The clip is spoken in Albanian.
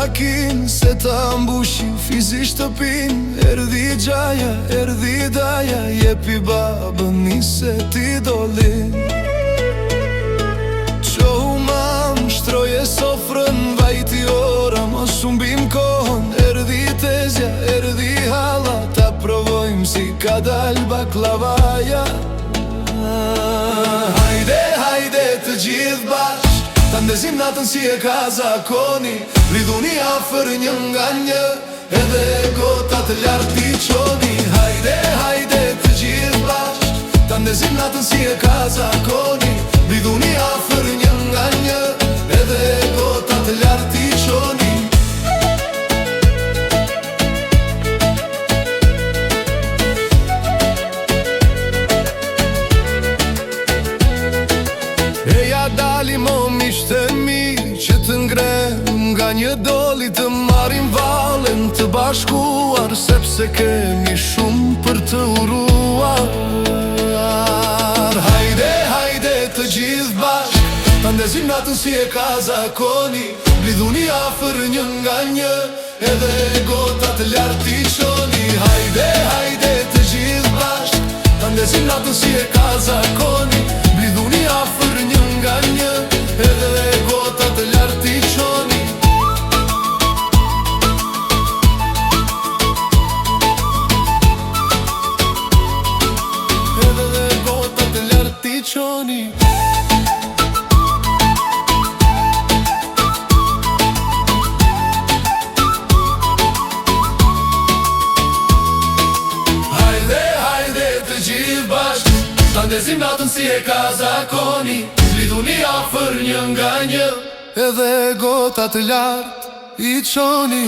rakin, se ta mbushin fizisht të pin. Erdi gjaja, erdi daja, jepi babën nise ti dolin. Qohu mam, shtroje sofrën, vajti ora, mos umbim kohën. Erdi tezja, erdi hala, ta provojmë si ka dal baklavaja. Hajde, hajde të gjithë bashk, ta ndezim natën si e ka zakoni. Lidhuni afer një nga një, edhe gotat lartë t'i qoni. Hajde, hajde të gjithë bashk, ta ndezim natën si e ka zakoni. Lidhuni afer një nga një, edhe gotat lartë t'i qoni. Eja dali mo mishte mi, që të ngrem nga një doli, të marim valen të bashkuar, sepse kemi shumë për të uruar. Hajde, hajde të gjithë bashk, ta ndezim natën si e ka zakoni. Lidhuni afer një nga një, edhe gotat lartë t'i qoni. Hajde, hajde të gjithë bashk, ta ndezim natën si e ka zakoni. Lidhuni afer një nga një, edhe gotat lartë t'i qoni. Edhe gotat lartë t'i qoni. Hajde, hajde të gjithë bashk, ta ndezim natën si e ka zakoni. Lidhuni afer një nga një, edhe gotat lartë i qoni.